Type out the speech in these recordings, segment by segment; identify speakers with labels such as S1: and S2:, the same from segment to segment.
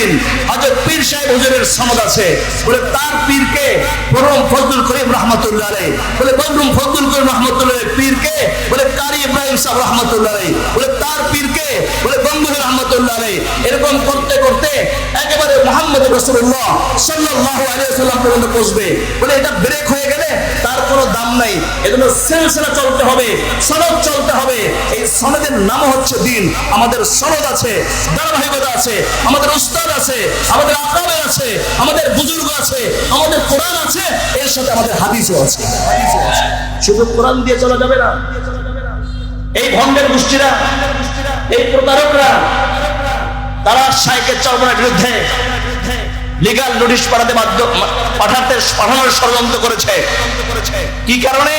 S1: দিন হযরত পীর সাহেব হুজুরের সনদ আছে, বলে তার পীরকে মরহুম ফজলুল করিম রাহমাতুল্লাহ আলাইহি, বলে মরহুম ফজলুল করিম রাহমাতুল্লাহ আলাইহি পীরকে বলে কারি ইব্রাহিম সাহেব রাহমাতুল্লাহ আলাইহি, বলে তার পীরকে বলে গঙ্গুহি রাহমাতুল্লাহ আলাইহি। এরকম করতে করতে একেবারে মুহাম্মদ রাসূলুল্লাহ সাল্লাল্লাহু আলাইহি ওয়াসাল্লাম পর্যন্ত পৌঁছবে। বলে এটা ব্রেক হয়ে গেলে তার কোনো দাম নাই, এজন্য সিলসিলা চলতে হবে, সনদ চলতে হবে। এই সনদের নাম হচ্ছে দিন। আমাদের সনদ আছে, ধারাবাহিকতা আছে, আমাদের উস্তাদ আছে, আমাদের আকাবের আছে, আমাদের বুজুর্গ আছে, আমাদের কোরআন আছে, এর সাথে আমাদের হাদিসও আছে। শুধু কোরআন দিয়ে চলা যাবে না। এই ভণ্ডের গোষ্ঠীরা, এই প্রতারকরা, তারা শাইখে চরমনার বিরুদ্ধে লিগ্যাল নোটিশ পাঠানোর ষড়যন্ত্র করেছে। কি কারণে?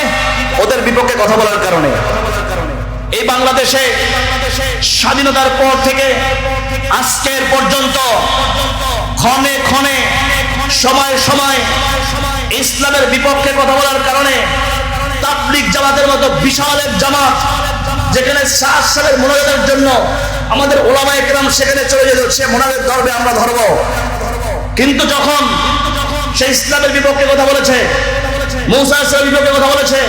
S1: ওদের বিপক্ষে কথা বলার কারণে। এই বাংলাদেশে স্বাধীনতার পর থেকে আজকের পর্যন্ত ক্ষণে ক্ষণে সময় সময় ইসলামের বিপক্ষে কথা বলার কারণে তাবলীগ জামাতের মতো বিশাল এক জামাত, যেখানে 60 সালের মোনাজাতের জন্য আমাদের ওলামায়ে কেরাম সেখানে চলে যেত, সে মোনাজাত ধরবে, আমরা ধরব। কিন্তু যখন সে ইসলামের বিপক্ষে কথা বলেছে, মুসা আলাইহিস বিপক্ষে কথা বলেছে,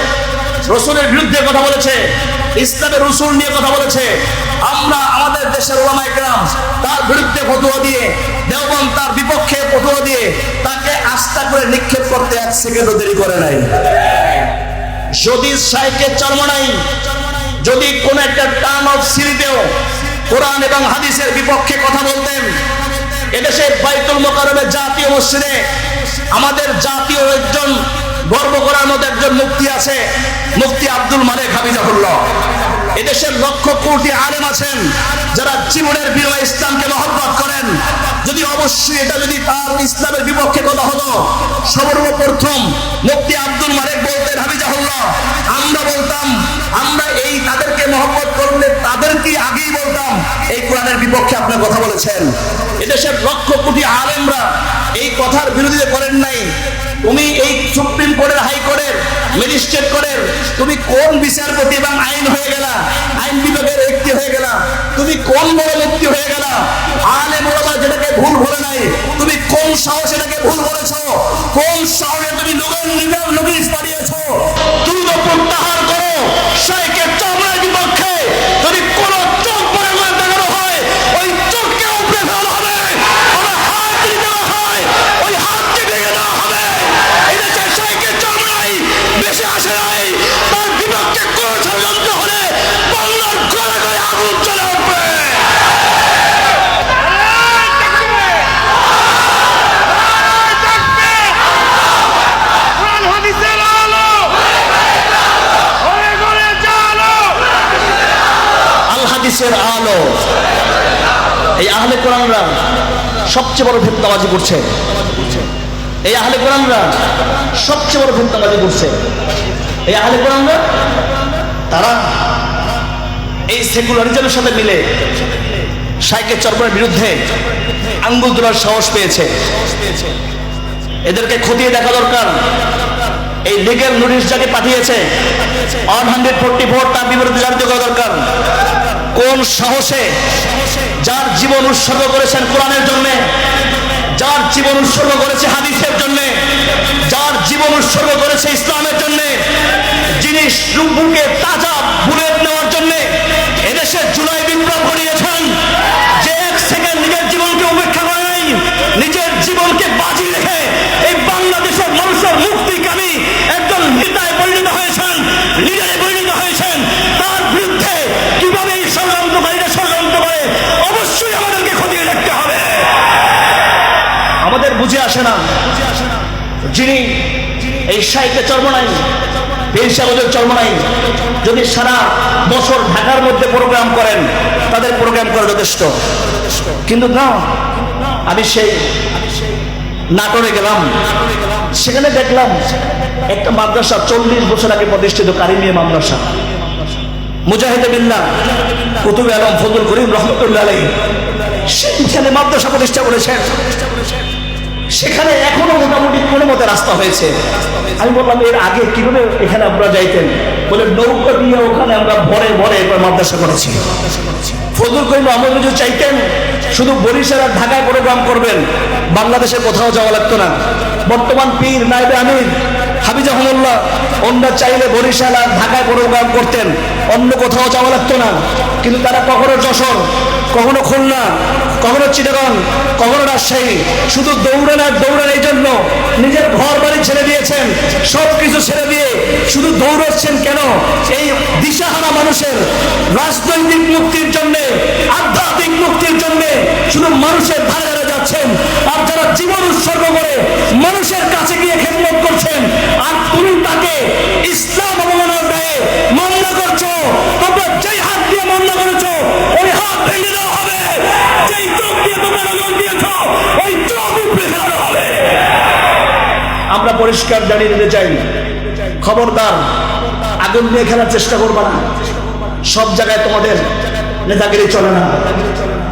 S1: রাসূলের বিরুদ্ধে কথা বলেছে, ইসলামের রসুল নিয়ে কথা বলেছে, আমরা আমাদের দেশের ওলামায়ে কেরাম তার বিরুদ্ধে ফতোয়া দিয়ে, দেওবন্দ তার বিপক্ষে ফতোয়া দিয়ে তাকে আস্থা করে নিক্ষেপ করতে 1 সেকেন্ডও দেরি করে নাই। যদি শাইখে চরমনাই যদি কোন একটা টার্ম অফ সিরিতেও কোরআন এবং হাদিসের বিপক্ষে কথা বলতেন, এদেশের বাইতুল মোকাররমের জাতীয় মসজিদে আমাদের জাতীয় একজন গর্ব করার মতো একজন মুফতি আছে, মুফতি আব্দুল মালিক হাফিজাহুল্লাহ। এদেশের লক্ষ কোটি আলেম আছেন যারা জীবনের বিনিময়ে ইসলামকে মহব্বত করেন। যদি অবশ্যই এটা যদি তার ইসলামের বিপক্ষে কথা হতো, সর্বপ্রথম মুফতি আব্দুল মালিক বলতেন হাফিজাহুল্লাহ, আমরা বলতাম, আমরা এই তাদেরকে মহব্বত করলে তাদেরকে আগেই বলতাম এই কোরআনের বিপক্ষে আপনি কথা বলেছেন। এদেশের লক্ষ কোটি আলেমরা এই কথার বিরোধিতা করেন নাই। তুমি এই সুপ্রিম কোর্টের, হাইকোর্টের, ম্যাজিস্ট্রেট কোর্টের তুমি কোন বিচারপতি এবং আইন হয়ে গেলা, আইন বিভাগের ব্যক্তি হয়ে গেলা, তুমি কোন বড় ব্যক্তি হয়ে গেলা? আলেম ওলামা যেটাকে ভুল বলে নাই, তুমি কোন সাহসে এটাকে ভুল বলেছো? কোন সাহসে তুমি নোটিশ পাঠিয়েছো? তুমি তো প্রত্যাহার করো। শাইখে চরমনাইর বিপক্ষে যদি কোন চোখ পরে দেখানো হয়, ওই চোখকে উপড়ে ফেলা হবে, হাত দিতে হয়, ওই হাতকে ভেঙে দেওয়া হবে। এদেশে শাইখে চরমনাই বেশি আসে নাই, তার বিপক্ষে কোন ষড়যন্ত্র হলে বাংলার ঘরে ঘরে আগুন চলে উঠবে। হাদিসের আলো। এই আহলে কোরআনরা সবচেয়ে বড় ফিতনাবাজি করছে। এই আহলে কোরআনরা সবচেয়ে বড় ফিতনাবাজি করছে। এই আহলে কোরআনরা তারা এই সেকুলারিজমের সাথে মিলে শাইখে চরমনাইর বিরুদ্ধে আঙ্গুল তোলার সাহস পেয়েছে। এদেরকে খতিয়ে দেখা দরকার। এই লিগ্যাল নোটিশ যাকে পাঠিয়েছে 144 তার বিরুদ্ধে জানতে করা দরকার। কোন সাহসে, যার জীবন উৎসর্গ করেছেন কোরআনের জন্য, যার জীবন উৎসর্গ করেছে হাদিসের জন্য, যার জীবন উৎসর্গ করেছে ইসলামের জন্য, যিনি বুকে তাজা বুলেট নেওয়ার জন্য এদেশে জুলাই বিপ্লব ঘটিয়েছেন, যে 1 সেকেন্ড নিজের জীবনকে উপেক্ষা করে নাই, নিজের জীবনকে বাজি রেখে এই বাংলাদেশের মানুষের মুক্তিকামী একজন নেতায় পরিণত হয়েছেন, লিডারে পরিণত হয়েছেন, তার বিরুদ্ধে কিভাবে এই ষড়যন্ত্রকারীরা ষড়যন্ত্র করে অবশ্যই আমাদেরকে খতিয়ে দেখতে হবে। আমাদের বুঝে আসে না, যিনি এই শাইখে চরমনাই, পীর সাহেব চরমনাই যদি সারা বছর ঢাকার মধ্যে প্রোগ্রাম করেন, তাদের প্রোগ্রাম করা যথেষ্ট। কিন্তু না, আমি সেই নাটোরে গেলাম, সেখানে দেখলাম একটা মাদ্রাসা 40 বছর আগে প্রতিষ্ঠিত কারিমিয়া মাদ্রাসা, মুজাহিদে বিল্লাহ কুতুবে আলম ফজলুল করিম রহমতুল্লাহ আলাইহি সেখানে মাদ্রাসা প্রতিষ্ঠা করেছেন। সেখানে এখনো মোটামুটি কোনো মতে রাস্তা হয়েছে। আমি বললাম, এর আগে কিভাবে এখানে আপনারা যাইতেন? বলে নৌকা দিয়ে ওখানে আমরা ভরে ভরে মাদ্রাসা করেছি। ফজল করিম মোহাম্মদ যদি চাইতেন শুধু বরিশাল আর ঢাকায় প্রোগ্রাম করবেন, বাংলাদেশে কোথাও যাওয়া লাগতো না। বর্তমান পীর নায়েবে আমির হাফিজাহুল্লাহ ওনারা চাইলে বরিশাল আর ঢাকায় প্রোগ্রাম করতেন, অন্য কোথাও যাওয়া লাগতো না। কিন্তু তারা কখনো যশোর, কখনো খুলনা, কখনো চিটাগং, কখনো রাজশাহী, শুধু দৌড়ান আর দৌড়ান। এই জন্য নিজের ঘর বাড়ি ছেড়ে দিয়েছেন, সবকিছু ছেড়ে দিয়ে শুধু দৌড়াচ্ছেন কেন? এই দিশাহারা মানুষের রাজনৈতিক মুক্তির জন্য, আধ্যাত্মিক মুক্তির জন্য শুধু মানুষের ধারে ধারে যাচ্ছেন। আর যারা জীবন উৎসর্গ করে মানুষের কাছে গিয়ে খেদমত করছেন, আর তুমি তাকে ইসলাম অবমাননার দায়ে মামলা করছো, তোমরা যেই হাত দিয়ে মামলা করেছো ওই হাত ভেঙে দেওয়া হবে, যেই চোখ দিয়ে তোমরা নজর দিয়েছো ওই চোখ উপড়ে ফেলানো হবে। আমরা পরিষ্কার জানিয়ে দিতে চাই, খবরদার আগুন নিয়ে খেলার চেষ্টা করবা না। সব জায়গায় তোমাদের নেতাগিরি চলে না।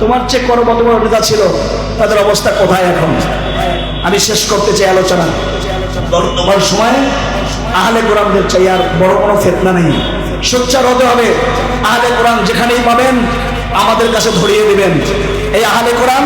S1: তোমার চেয়ে বড় বড় নেতা ছিল, তাদের অবস্থা কোথায় এখন? আমি শেষ করতে চাই আলোচনা। বর্তমান সময়ে আহলে কোরআনদের চাই আর বড় কোনো ফিতনা নেই। সোচ্চার হতে হবে। আহলে কোরআন যেখানেই পাবেন আমাদের কাছে ধরিয়ে দিবেন। এই আহলে কোরআন